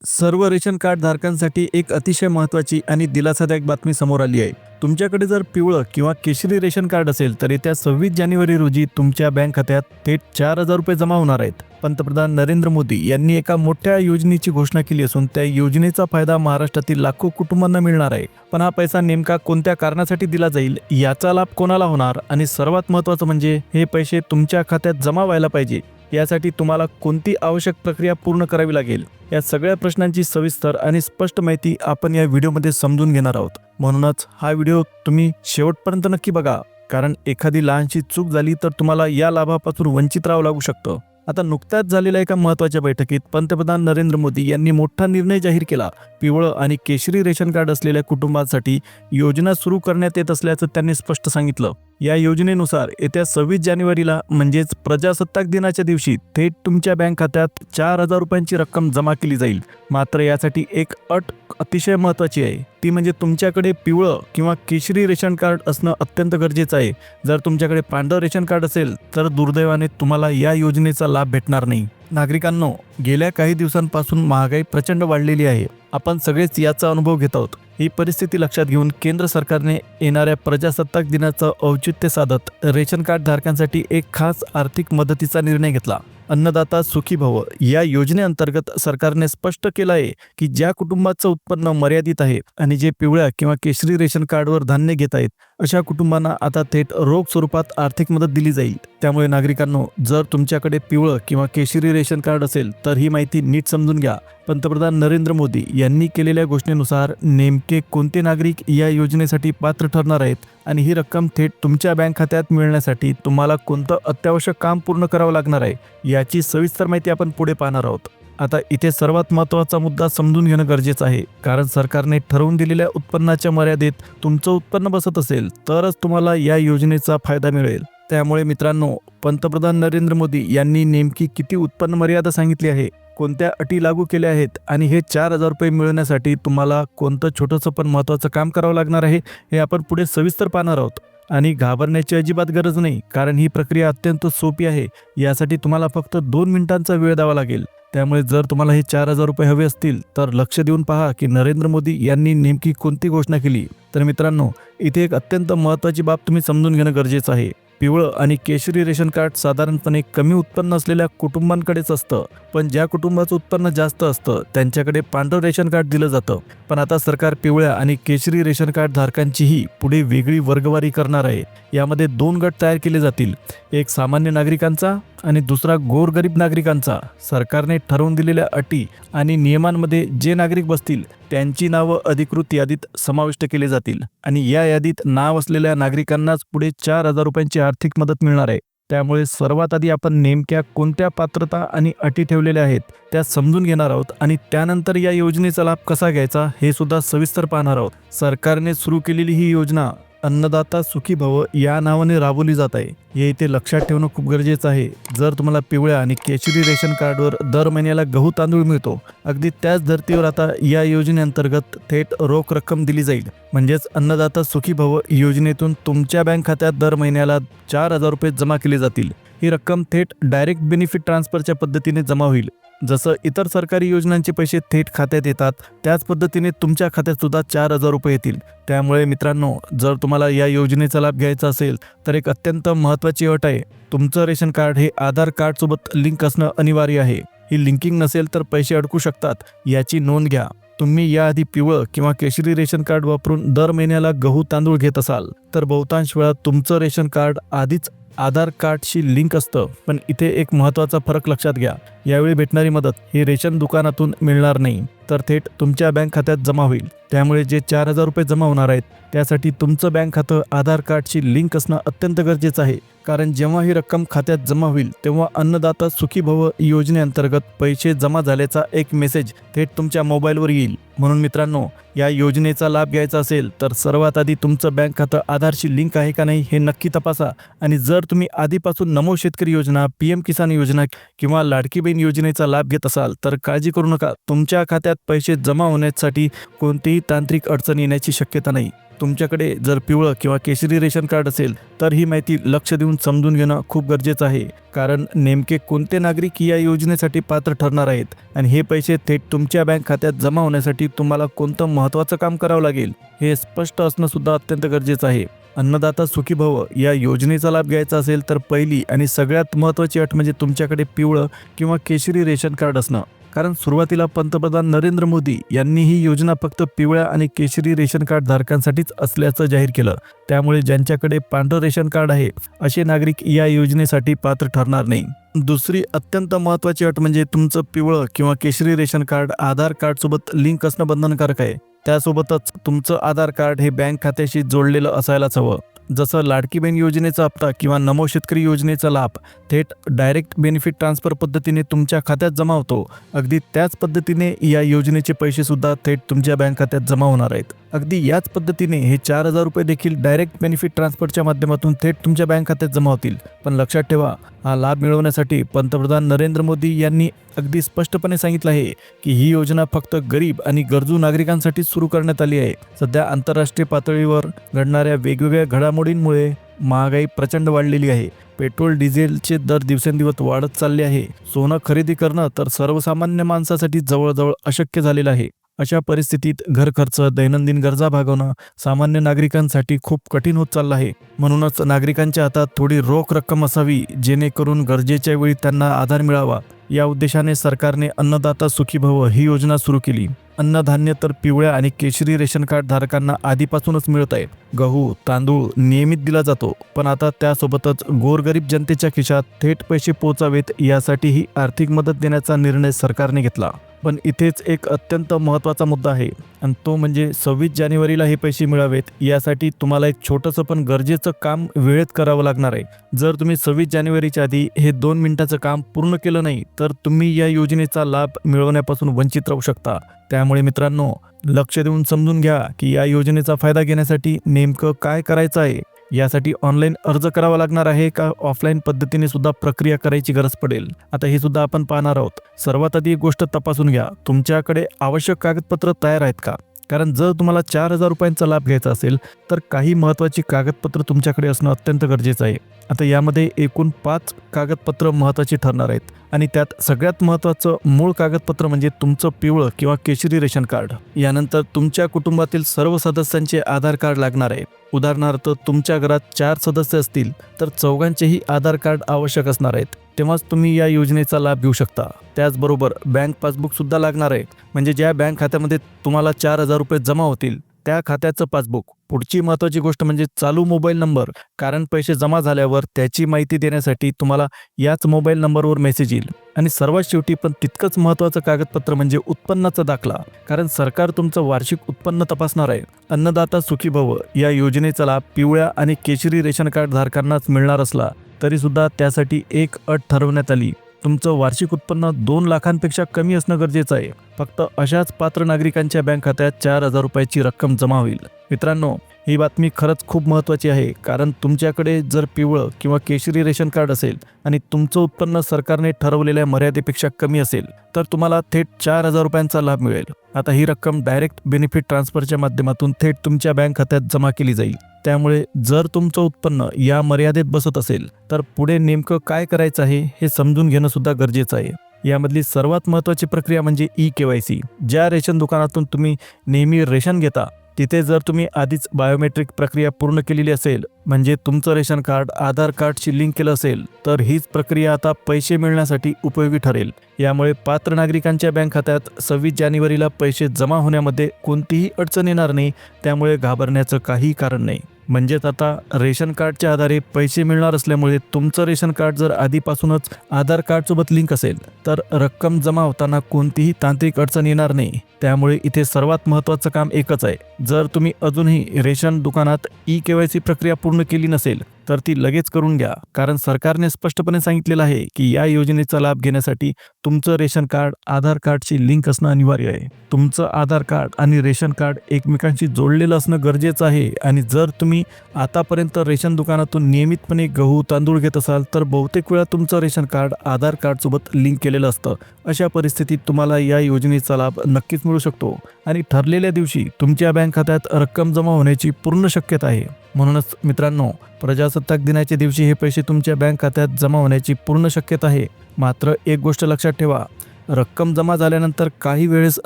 सर्व ration card धारकांसाठी एक अतिशय महत्त्वाची आणि दिलासादायक बातमी समोर आली आहे. तुमच्याकडे जर पिवळं किंवा केशरी रेशन कार्ड असेल तर येत्या 26 जानेवारी रोजी तुमच्या बँक खात्यात थेट 4,000 रुपये जमा होणार आहेत. पंतप्रधान नरेंद्र मोदी यांनी एका मोठ्या योजनेची घोषणा केली असून त्या योजनेचा फायदा महाराष्ट्रातील लाखो कुटुंबांना मिळणार आहे. पण हा पैसा नेमका कोणत्या कारणासाठी दिला जाईल, याचा लाभ कोणाला होणार आणि सर्वात महत्त्वाचं म्हणजे हे पैसे तुमच्या खात्यात जमा व्हायला पाहिजे, यासाठी तुम्हाला कोणती आवश्यक प्रक्रिया पूर्ण करावी लागेल, या सगळ्या प्रश्नांची सविस्तर आणि स्पष्ट माहिती आपण या व्हिडिओमध्ये समजून घेणार आहोत. म्हणूनच हा व्हिडिओ तुम्ही शेवटपर्यंत नक्की बघा, कारण एखादी लहानशी चूक झाली तर तुम्हाला या लाभापासून वंचित राहावं लागू शकतं. आता नुकत्याच झालेल्या एका महत्त्वाच्या बैठकीत पंतप्रधान नरेंद्र मोदी यांनी मोठा निर्णय जाहीर केला. पिवळं आणि केशरी रेशन कार्ड असलेल्या कुटुंबांसाठी योजना सुरू करण्यात येत असल्याचं त्यांनी स्पष्ट सांगितलं. या योजनेनुसार येत्या 26 जानेवारीला म्हणजेच प्रजासत्ताक दिनाच्या दिवशी थेट तुमच्या बँक खात्यात 4,000 रुपयांची रक्कम जमा केली जाईल. मात्र यासाठी एक अट अतिशय महत्त्वाची आहे, ती म्हणजे तुमच्याकडे पिवळं किंवा केशरी रेशन कार्ड असणं अत्यंत गरजेचं आहे. जर तुमच्याकडे पांढरं रेशन कार्ड असेल तर दुर्दैवाने तुम्हाला या योजनेचा लाभ भेटणार नाही. नागरिकांनो, गेल्या काही दिवसांपासून महागाई प्रचंड वाढलेली आहे. आपण सगळेच याचा अनुभव घेत आहोत. ही परिस्थिती लक्षात घेऊन केंद्र सरकारने येणाऱ्या प्रजासत्ताक दिनाचं औचित्य साधत रेशन कार्ड धारकांसाठी एक खास आर्थिक मदतीचा निर्णय घेतला. अन्नदाता सुखी भव या योजनेअंतर्गत सरकारने स्पष्ट केलं आहे की ज्या कुटुंबाचं उत्पन्न मर्यादित आहे आणि जे पिवळ्या किंवा केशरी रेशन कार्डवर धान्य घेत आहेत अशा कुटुंबांना आता थेट रोख स्वरूपात आर्थिक मदत दिली जाईल. त्यामुळे नागरिकांनो, जर तुमच्याकडे पिवळं किंवा केशरी रेशन कार्ड असेल तर ही माहिती नीट समजून घ्या. पंतप्रधान नरेंद्र मोदी यांनी केलेल्या घोषणेनुसार नेमके कोणते नागरिक या योजनेसाठी पात्र ठरणार आहेत आणि ही रक्कम थेट तुमच्या बँक खात्यात मिळण्यासाठी तुम्हाला कोणतं अत्यावश्यक काम पूर्ण करावं लागणार आहे, याची सविस्तर माहिती आपण पुढे पाहणार आहोत. आता इथे सर्वात महत्त्वाचा मुद्दा समजून घेणं गरजेचं आहे, कारण सरकारने ठरवून दिलेल्या उत्पन्नाच्या मर्यादेत तुमचं उत्पन्न बसत असेल तरच तुम्हाला या योजनेचा फायदा मिळेल. त्यामुळे मित्रांनो, पंतप्रधान नरेंद्र मोदी यांनी नेमकी किती उत्पन्न मर्यादा सांगितली आहे, कोणत्या अटी लागू केल्या आहेत आणि हे 4,000 रुपये मिळवण्यासाठी तुम्हाला कोणतं छोटंसं पण महत्त्वाचं काम करावं लागणार आहे, हे आपण पुढे सविस्तर पाहणार आहोत. आणि घाबरण्याची अजिबात गरज नाही, कारण ही प्रक्रिया अत्यंत सोपी आहे. यासाठी तुम्हाला फक्त 2 मिनिटांचा वेळ द्यावा लागेल. त्यामुळे जर तुम्हाला हे 4,000 रुपये हवे असतील तर लक्ष देऊन पहा की नरेंद्र मोदी यांनी नेमकी कोणती घोषणा केली. तर मित्रांनो, इथे एक अत्यंत महत्त्वाची बाब तुम्ही समजून घेणं गरजेचं आहे. पिवळं आणि केशरी रेशन कार्ड साधारणपणे कमी उत्पन्न असलेल्या कुटुंबांकडेच असतं, पण ज्या कुटुंबाचं उत्पन्न जास्त असतं त्यांच्याकडे पांढरं रेशन कार्ड दिलं जातं. पण आता सरकार पिवळ्या आणि केशरी रेशन कार्ड धारकांचीही पुढे वेगळी वर्गवारी करणार आहे. यामध्ये 2 गट तयार केले जातील, एक सामान्य नागरिकांचा आणि दुसरा गोरगरीब नागरिकांचा. सरकारने ठरवून दिलेल्या अटी आणि नियमांमध्ये जे नागरिक बसतील त्यांची नावं अधिकृत यादीत समाविष्ट केली जातील आणि या यादीत नाव असलेल्या नागरिकांनाच पुढे 4,000 रुपयांची आर्थिक मदत मिळणार आहे. त्यामुळे सर्वात आधी आपण नेमक्या कोणत्या पात्रता आणि अटी ठेवलेल्या आहेत त्या समजून घेणार आहोत आणि त्यानंतर या योजनेचा लाभ कसा घ्यायचा हे सुद्धा सविस्तर पाहणार आहोत. सरकारने सुरू केलेली ही योजना अन्नदाता सुखी भव या नावाने राबवली जात आहे, हे इथे लक्षात ठेवणं खूप गरजेचं आहे. जर तुम्हाला पिवळ्या आणि केशरी रेशन कार्डवर दर महिन्याला गहू तांदूळ मिळतो, अगदी त्याच धर्तीवर आता या योजनेअंतर्गत थेट रोख रक्कम दिली जाईल. म्हणजेच अन्नदाता सुखी भव योजनेतून तुमच्या बँक खात्यात दर महिन्याला 4,000 रुपये जमा केले जातील. ही रक्कम थेट डायरेक्ट बेनिफिट ट्रान्सफरच्या पद्धतीने जमा होईल. जसं इतर सरकारी योजनांचे पैसे थेट खात्यात येतात त्याच पद्धतीने तुमच्या खात्यात सुद्धा 4,000 रुपये येतील. त्यामुळे मित्रांनो, जर तुम्हाला या योजनेचा लाभ घ्यायचा असेल तर एक अत्यंत महत्त्वाची अट आहे, तुमचं रेशन कार्ड हे आधार कार्डसोबत लिंक असणं अनिवार्य आहे. ही लिंकिंग नसेल तर पैसे अडकू शकतात, याची नोंद घ्या. तुम्ही याआधी पिवळं किंवा केशरी रेशन कार्ड वापरून दर महिन्याला गहू तांदूळ घेत असाल तर बहुतांश वेळा तुमचं रेशन कार्ड आधीच आधार कार्डशी लिंक असतं. पण इथे एक महत्त्वाचा फरक लक्षात घ्या, यावेळी भेटणारी मदत ही रेशन दुकानातून मिळणार नाही, तर थेट तुमच्या बँक खात्यात जमा होईल. त्यामुळे जे 4,000 रुपये जमा होणार आहेत त्यासाठी तुमचं बँक खातं आधार कार्डशी लिंक असणं अत्यंत गरजेचं आहे. कारण जेव्हा ही रक्कम खात्यात जमा होईल तेव्हा अन्नदाता सुखी भव योजनेअंतर्गत पैसे जमा झाल्याचा एक मेसेज थेट तुमच्या मोबाईलवर येईल. म्हणून मित्रांनो, या योजनेचा लाभ घ्यायचा असेल तर सर्वात आधी तुमचं बँक खातं आधारशी लिंक आहे का नाही हे नक्की तपासा. आणि जर तुम्ही आधीपासून नमो शेतकरी योजना, PM किसान योजना किंवा लाडकी बहीण योजनेचा लाभ घेत असाल तर काळजी करू नका, तुमच्या खात्यात पैसे जमा होण्यासाठी कोणतीही तांत्रिक अडचण येण्याची शक्यता नाही. तुमच्याकडे जर पिवळं किंवा केशरी रेशन कार्ड असेल तर ही माहिती लक्ष देऊन समजून घेणं खूप गरजेचं आहे, कारण नेमके कोणते नागरिक या योजनेसाठी पात्र ठरणार आहेत आणि हे पैसे थेट तुमच्या बँक खात्यात जमा होण्यासाठी तुम्हाला कोणतं महत्त्वाचं काम करावं लागेल हे स्पष्ट असणं सुद्धा अत्यंत गरजेचं आहे. अन्नदाता सुखी भव या योजनेचा लाभ घ्यायचा असेल तर पहिली आणि सगळ्यात महत्त्वाची अट म्हणजे तुमच्याकडे पिवळं किंवा केशरी रेशन कार्ड असणं. कारण सुरुवातीला पंतप्रधान नरेंद्र मोदी यांनी ही योजना फक्त पिवळ्या आणि केशरी रेशन कार्ड धारकांसाठीच असल्याचं जाहीर केलं. त्यामुळे ज्यांच्याकडे पांढरं रेशन कार्ड आहे असे नागरिक या योजनेसाठी पात्र ठरणार नाही. दुसरी अत्यंत महत्त्वाची अट म्हणजे तुमचं पिवळं किंवा केशरी रेशन कार्ड आधार कार्डसोबत लिंक असणं बंधनकारक आहे. त्यासोबतच तुमचं आधार कार्ड हे बँक खात्याशी जोडलेलं असायलाच हवं. जसं लाडकी बहीण योजनेचा हप्ता किंवा नमो शेतकरी योजनेचा लाभ थेट डायरेक्ट बेनिफिट ट्रान्सफर पद्धतीने तुमच्या खात्यात जमा होतो, अगदी त्याच पद्धतीने या योजनेचे पैसे सुद्धा थेट तुमच्या बँक खात्यात जमा होणार आहेत. अगदी याच पद्धतीने हे 4,000 रुपये देखील डायरेक्ट बेनिफिट ट्रान्सफरच्या माध्यमातून थेट तुमच्या बँक खात्यात जमा होतील. पण लक्षात ठेवा, हा लाभ मिळवण्यासाठी पंतप्रधान नरेंद्र मोदी यांनी अगदी स्पष्टपणे सांगितलं आहे की ही योजना फक्त गरीब आणि गरजू नागरिकांसाठी सुरू करण्यात आली आहे. सध्या आंतरराष्ट्रीय पातळीवर घडणाऱ्या वेगवेगळ्या घडामोडींमुळे महागाई प्रचंड वाढलेली आहे. पेट्रोल डिझेलचे दर दिवसेंदिवस वाढत चालले आहे. सोनं खरेदी करणं तर सर्वसामान्य माणसासाठी जवळजवळ अशक्य झालेलं आहे. अशा परिस्थितीत घर खर्च, दैनंदिन गरजा भागवणं सामान्य नागरिकांसाठी खूप कठीण होत चाललं आहे. म्हणूनच नागरिकांच्या हातात थोडी रोख रक्कम असावी, जेणेकरून गरजेच्या वेळी त्यांना आधार मिळावा. या उद्देशाने सरकारने अन्नदाता सुखी भव ही योजना सुरू केली. अन्नधान्य तर पिवळ्या आणि केशरी रेशन कार्ड धारकांना आधीपासूनच मिळत आहे. गहू, तांदूळ नियमित दिला जातो, पण आता त्यासोबतच गोरगरीब जनतेच्या खिशात थेट पैसे पोहोचावेत यासाठीही आर्थिक मदत देण्याचा निर्णय सरकारने घेतला. पण इथेच एक अत्यंत महत्त्वाचा मुद्दा आहे आणि तो म्हणजे 26 जानेवारीला हे पैसे मिळावेत यासाठी तुम्हाला एक छोटंसं पण गरजेचं काम वेळेत करावं लागणार आहे. जर तुम्ही 26 जानेवारीच्या आधी हे 2 मिनिटाचं काम पूर्ण केलं नाही तर तुम्ही या योजनेचा लाभ मिळवण्यापासून वंचित राहू शकता. त्यामुळे मित्रांनो, लक्ष देऊन समजून घ्या की या योजनेचा फायदा घेण्यासाठी नेमकं काय करायचं आहे. यासाठी ऑनलाईन अर्ज करावा लागणार आहे का ऑफलाईन पद्धतीने सुद्धा प्रक्रिया करायची गरज पडेल, आता हे सुद्धा आपण पाहणार आहोत. सर्वात आधी एक गोष्ट तपासून घ्या, तुमच्याकडे आवश्यक कागदपत्र तयार आहेत का. कारण जर तुम्हाला 4,000 रुपयांचा लाभ घ्यायचा असेल तर काही महत्त्वाची कागदपत्र तुमच्याकडे असणं अत्यंत गरजेचं आहे. आता यामध्ये एकूण 5 कागदपत्र महत्त्वाची ठरणार आहेत आणि त्यात सगळ्यात महत्त्वाचं मूळ कागदपत्र म्हणजे तुमचं पिवळं किंवा केशरी रेशन कार्ड. यानंतर तुमच्या कुटुंबातील सर्व सदस्यांचे आधार कार्ड लागणार आहे. उदाहरणार्थ तुमच्या घरात 4 सदस्य असतील तर चौघांचेही आधार कार्ड आवश्यक असणार आहेत. तेव्हाच तुम्ही या योजनेचा लाभ घेऊ शकता. त्याचबरोबर बँक पासबुक सुद्धा लागणार आहे, म्हणजे ज्या बँक खात्यामध्ये तुम्हाला 4,000 रुपये जमा होतील त्या खात्याचं पासबुक. पुढची महत्त्वाची गोष्ट म्हणजे चालू मोबाईल नंबर, कारण पैसे जमा झाल्यावर त्याची माहिती देण्यासाठी तुम्हाला याच मोबाईल नंबरवर मेसेज येईल. आणि सर्वात शेवटी पण तितकंच महत्त्वाचं कागदपत्र म्हणजे उत्पन्नाचा दाखला, कारण सरकार तुमचं वार्षिक उत्पन्न तपासणार आहे. अन्नदाता सुखी भव या योजनेचा लाभ पिवळ्या आणि केशरी रेशन कार्ड धारकांनाच मिळणार असला तरी सुद्धा त्यासाठी एक अट ठरवण्यात आली. तुमचं वार्षिक उत्पन्न 2 लाखांपेक्षा कमी असणं गरजेचं आहे. फक्त अशाच पात्र नागरिकांच्या बँक खात्यात 4,000 रुपयाची रक्कम जमा होईल. मित्रांनो, ही बातमी खरंच खूप महत्त्वाची आहे, कारण तुमच्याकडे जर पिवळं किंवा केशरी रेशन कार्ड असेल आणि तुमचं उत्पन्न सरकारने ठरवलेल्या मर्यादेपेक्षा कमी असेल तर तुम्हाला थेट 4,000 रुपयांचा लाभ मिळेल. आता ही रक्कम डायरेक्ट बेनिफिट ट्रान्सफरच्या माध्यमातून थेट तुमच्या बँक खात्यात जमा केली जाईल. त्यामुळे जर तुमचं उत्पन्न या मर्यादेत बसत असेल तर पुढे नेमकं काय करायचं आहे हे समजून घेणं सुद्धा गरजेचं आहे. यामधली सर्वात महत्त्वाची प्रक्रिया म्हणजे ई-KYC. ज्या रेशन दुकानातून तुम्ही नेहमी रेशन घेता तिथे जर तुम्ही आधीच बायोमेट्रिक प्रक्रिया पूर्ण केलेली असेल, म्हणजे तुमचं रेशन कार्ड आधार कार्डशी लिंक केलं असेल, तर हीच प्रक्रिया आता पैसे मिळण्यासाठी उपयोगी ठरेल. यामुळे पात्र नागरिकांच्या बँक खात्यात 26 जानेवारीला पैसे जमा होण्यामध्ये कोणतीही अडचण येणार नाही. त्यामुळे घाबरण्याचं काहीही कारण नाही. म्हणजेच आता रेशन कार्डच्या आधारे पैसे मिळणार असल्यामुळे तुमचं रेशन कार्ड जर आधीपासूनच आधार कार्डसोबत लिंक असेल तर रक्कम जमा होताना कोणतीही तांत्रिक अडचण येणार नाही. त्यामुळे इथे सर्वात महत्त्वाचं काम एकच आहे. जर तुम्ही अजूनही रेशन दुकानात ई-KYC प्रक्रिया पूर्ण केली नसेल तर ती लगेच करून घ्या, कारण सरकारने स्पष्टपणे सांगितलेलं आहे की या योजनेचा लाभ घेण्यासाठी तुमचं रेशन कार्ड आधार कार्डची लिंक असणं अनिवार्य आहे. तुमचं आधार कार्ड आणि रेशन कार्ड एकमेकांशी जोडलेलं असणं गरजेचं आहे. आणि जर तुम्ही आतापर्यंत रेशन दुकानातून नियमितपणे गहू तांदूळ घेत असाल तर बहुतेक वेळा तुमचं रेशन कार्ड आधार कार्डसोबत लिंक केलेलं असतं. अशा परिस्थितीत तुम्हाला या योजनेचा लाभ नक्कीच मिळू शकतो आणि ठरलेल्या दिवशी तुमच्या बँक खात्यात रक्कम जमा होण्याची पूर्ण शक्यता आहे. म्हणूनच मित्रांनो, प्रजासत्ताक दिनाच्या दिवशी हे पैसे तुमच्या बँक खात्यात जमा होण्याची पूर्ण शक्यता आहे. मात्र एक गोष्ट लक्षात ठेवा, रक्कम जमा झाल्यानंतर काही वेळेस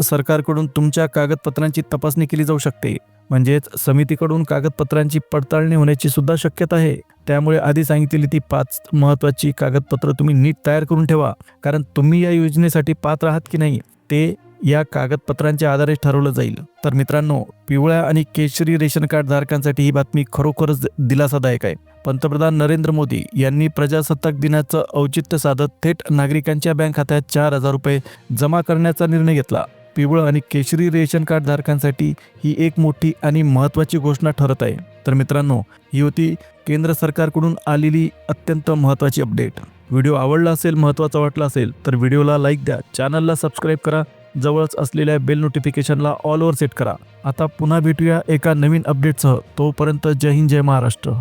सरकारकडून तुमच्या कागदपत्रांची तपासणी केली जाऊ शकते. म्हणजेच समितीकडून कागदपत्रांची पडताळणी होण्याची सुद्धा शक्यता आहे. त्यामुळे आधी सांगितलेली ती 5 महत्त्वाची कागदपत्र तुम्ही नीट तयार करून ठेवा, कारण तुम्ही या योजनेसाठी पात्र आहात की नाही ते या कागदपत्रांच्या आधारे ठरवलं जाईल. तर मित्रांनो, पिवळ्या आणि केशरी रेशन कार्ड धारकांसाठी ही बातमी खरोखरच दिलासादायक आहे. पंतप्रधान नरेंद्र मोदी यांनी प्रजासत्ताक दिनाचं औचित्य साधत थेट नागरिकांच्या बँक खात्यात 4,000 रुपये जमा करण्याचा निर्णय घेतला. पिवळं आणि केशरी रेशन कार्ड धारकांसाठी ही एक मोठी आणि महत्त्वाची घोषणा ठरत आहे. तर मित्रांनो, ही होती केंद्र सरकारकडून आलेली अत्यंत महत्त्वाची अपडेट. व्हिडिओ आवडला असेल, महत्त्वाचा वाटला असेल तर व्हिडिओला लाईक द्या, चॅनलला सबस्क्राईब करा, जवळच असलेल्या बेल नोटिफिकेशनला ऑलवर सेट करा. आता पुन्हा भेटूया एका नवीन अपडेटसह. तोपर्यंत जय हिंद, जय महाराष्ट्र.